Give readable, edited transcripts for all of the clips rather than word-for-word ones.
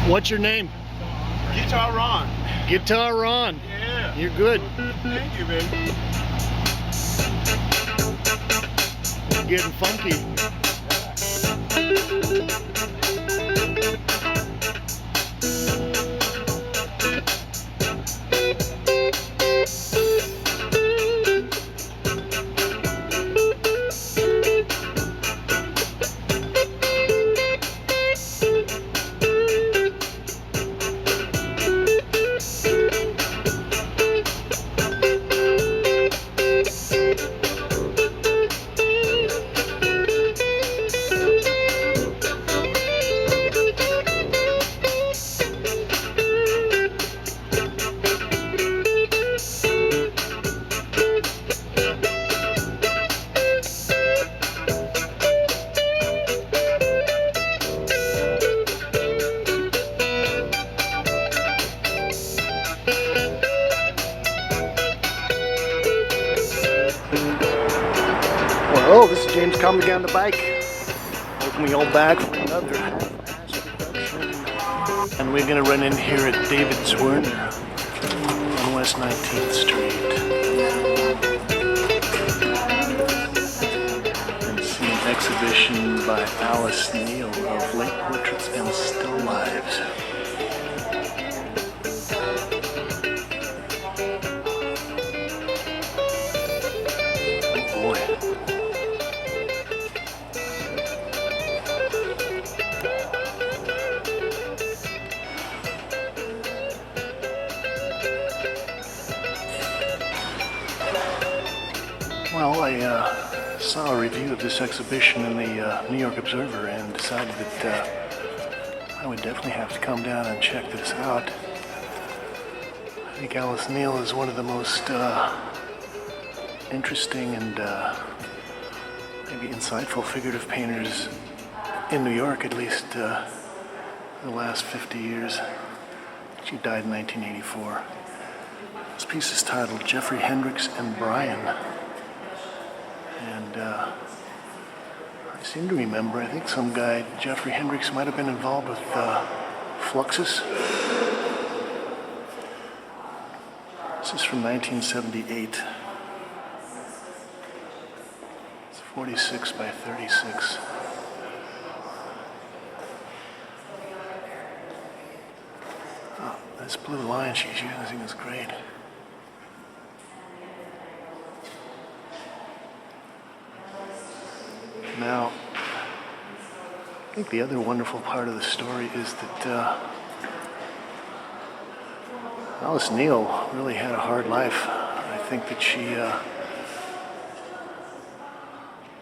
What's your name? Guitar Ron. Guitar Ron. Yeah. You're good. Thank you, baby. We're getting funky. Well, this is James Kalm again on the bike. Welcome you all back for another half-ass production. And we're going to run in here at David Zwirner on West 19th Street. And see an exhibition by Alice Neel of lake portraits and still lives. Oh boy. Well, I saw a review of this exhibition in the New York Observer and decided that I would definitely have to come down and check this out. I think Alice Neel is one of the most interesting and maybe insightful figurative painters in New York, at least the last 50 years. She died in 1984. This piece is titled Jeffrey Hendricks and Brian. And I seem to remember, I think some guy, Jeffrey Hendricks, might have been involved with Fluxus. This is from 1978. It's 46 by 36. Oh, this blue line she's using is great. Now, I think the other wonderful part of the story is that Alice Neel really had a hard life. I think that she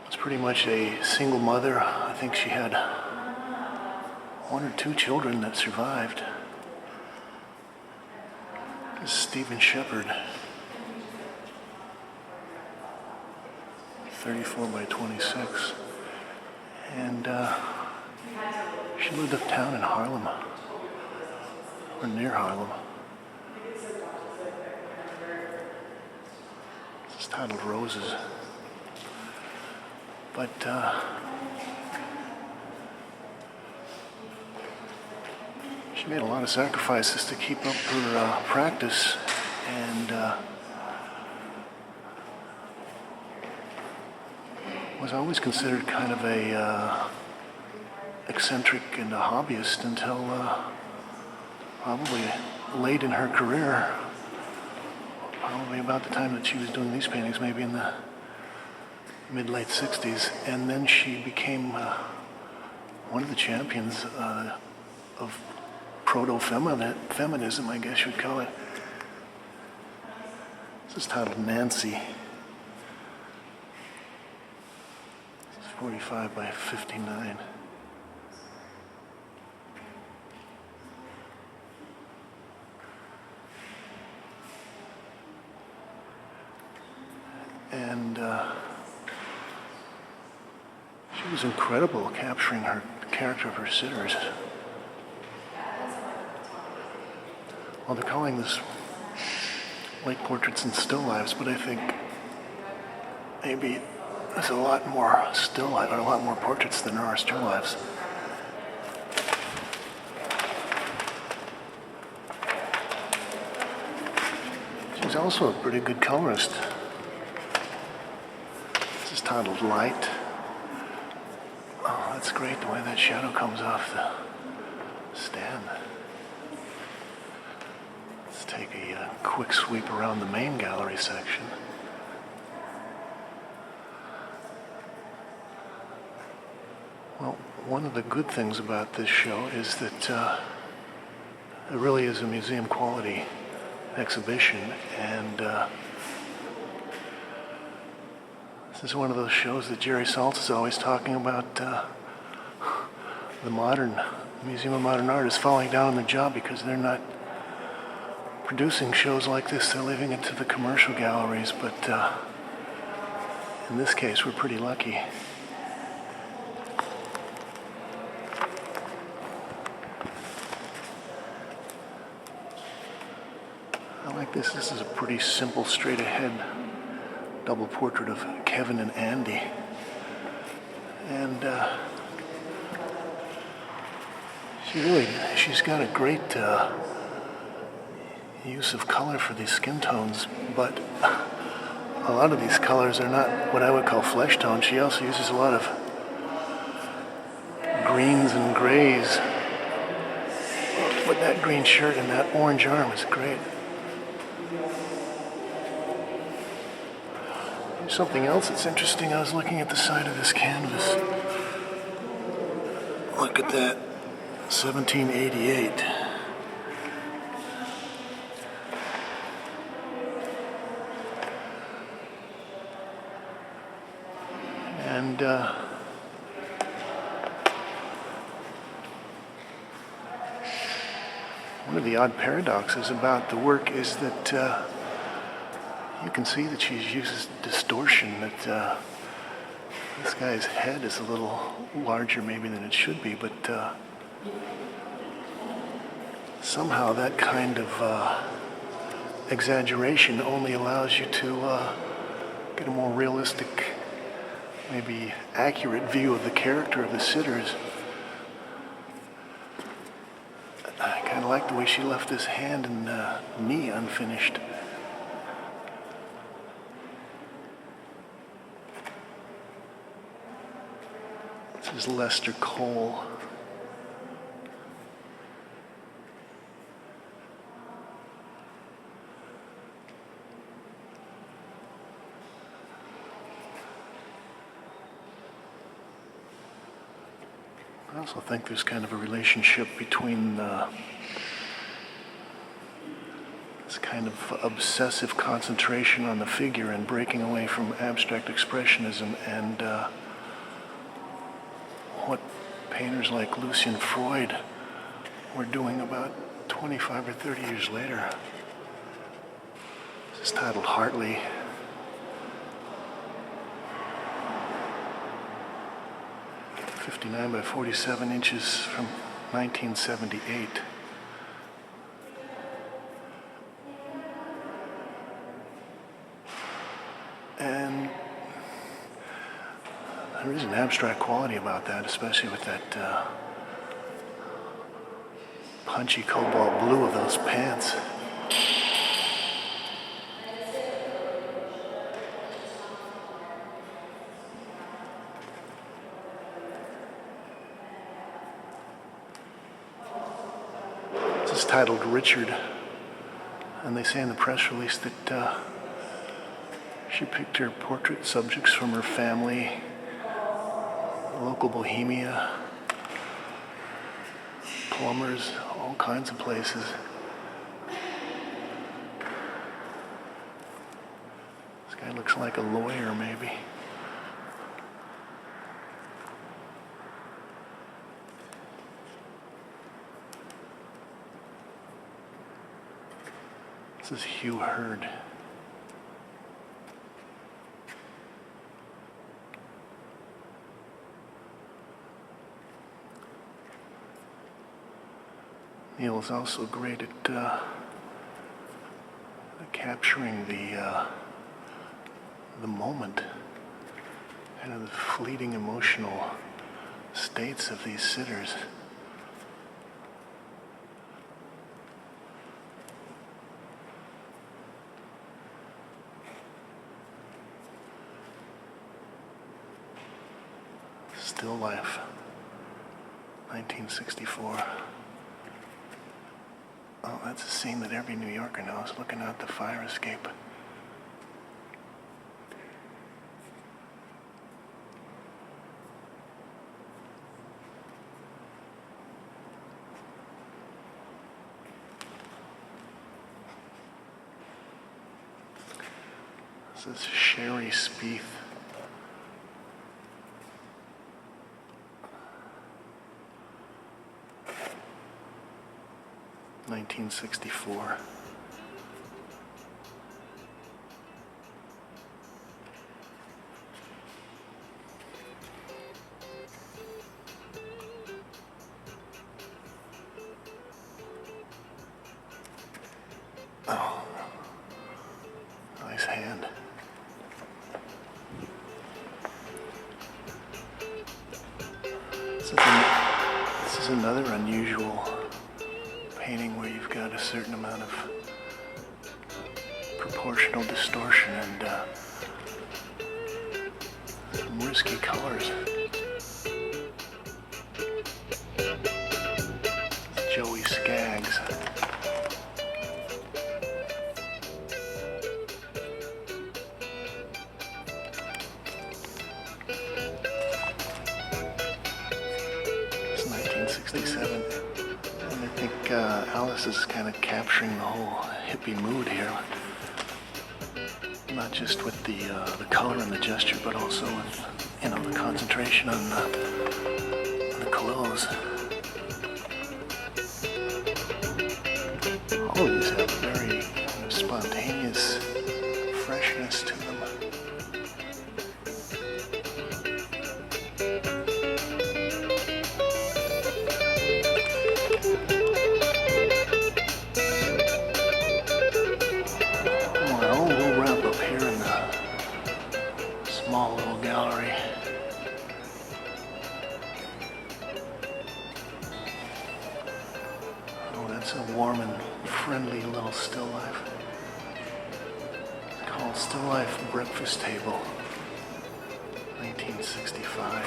was pretty much a single mother. I think she had one or two children that survived. This is Stephen Shepard. 34 by 26. And she lived uptown in Harlem, or near Harlem. This is titled Roses. But she made a lot of sacrifices to keep up her practice, and was always considered kind of a eccentric and a hobbyist until probably late in her career, probably about the time that she was doing these paintings, maybe in the mid-late 60s, and then she became one of the champions of proto-feminism, I guess you'd call it. This is titled Nancy. 45 by 59. And she was incredible capturing her character of her sitters. Well, they're calling this lake portraits and still lives, but I think maybe there's a lot more still life, or a lot more portraits than there are still lives. He's also a pretty good colorist. This is titled Light. Oh, that's great, the way that shadow comes off the stand. Let's take a quick sweep around the main gallery section. Well, one of the good things about this show is that it really is a museum quality exhibition, and this is one of those shows that Jerry Saltz is always talking about. The Museum of Modern Art is falling down on the job because they're not producing shows like this. They're leaving it to the commercial galleries, but in this case, we're pretty lucky. I like this. This is a pretty simple, straight-ahead double portrait of Kevin and Andy. And she's got a great use of color for these skin tones, but a lot of these colors are not what I would call flesh tones. She also uses a lot of greens and grays. But that green shirt and that orange arm is great. Something else that's interesting, I was looking at the side of this canvas. Look at that, 1788. And one of the odd paradoxes about the work is that you can see that she uses distortion, that this guy's head is a little larger maybe than it should be, but somehow that kind of exaggeration only allows you to get a more realistic, maybe accurate view of the character of the sitters. I kind of like the way she left this hand and knee unfinished. This is Lester Cole. I also think there's kind of a relationship between this kind of obsessive concentration on the figure and breaking away from abstract expressionism and what painters like Lucian Freud were doing about 25 or 30 years later. This is titled Hartley. (59 by 47 inches) from 1978. And there is an abstract quality about that, especially with that punchy cobalt blue of those pants. This is titled Richard, and they say in the press release that she picked her portrait subjects from her family, local Bohemia, plumbers, all kinds of places. This guy looks like a lawyer, maybe. This is Hugh Hurd. Neel is also great at capturing the moment and the fleeting emotional states of these sitters. Still Life, 1964. Oh, that's a scene that every New Yorker knows, looking out the fire escape. This is Sherry Spieth. (1964). Oh, nice hand. This is another unusual painting where you've got a certain amount of proportional distortion and some risky colors. Joey Skaggs. It's 1967. And I think Alice is kind of capturing the whole hippie mood here. Not just with the color and the gesture, but also with, you know, the concentration on the clothes. All of these have a very spontaneous freshness to them. Well, we'll wrap up here in the small little gallery. Oh, that's a warm and friendly little still life. It's called Still Life Breakfast Table, 1965.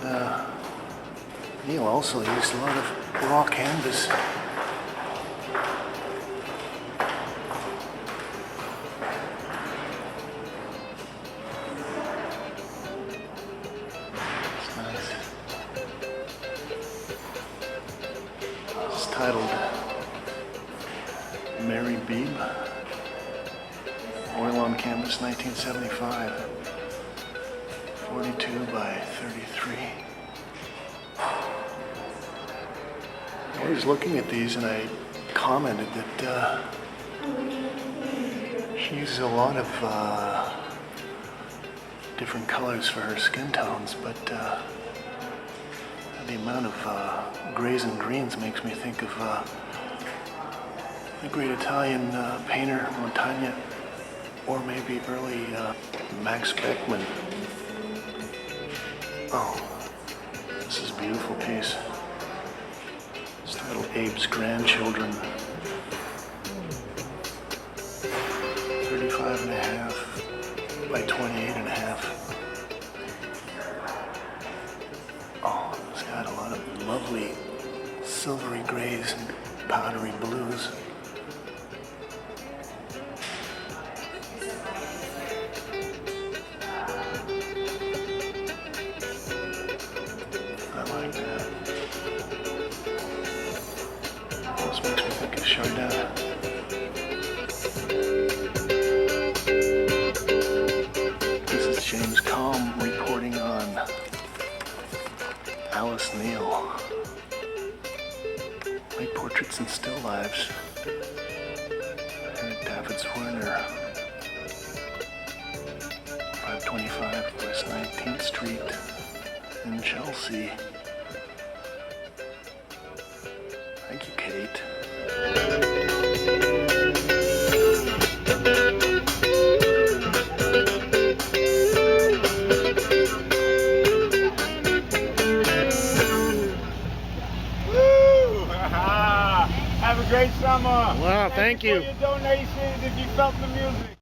And Neel also used a lot of raw canvas. It's nice. It's titled Mary Beebe, oil on canvas, 1975, 42 by 33. I was looking at these and I commented that she uses a lot of different colors for her skin tones, but the amount of grays and greens makes me think of the great Italian painter Montaigne, or maybe early Max Beckmann. Oh, this is a beautiful piece. It's titled Abe's Grandchildren. 35.5 by 28.5. Oh, it's got a lot of lovely silvery grays and powdery blues. I like that. This makes me think of Chardin. This is James Kalm reporting on Alice Neel. Late portraits and still lives. And David Zwirner. 525 West 19th Street in Chelsea. Thank you, Kate. Woo! Have a great summer. Wow, thank you. For your donations if you felt the music.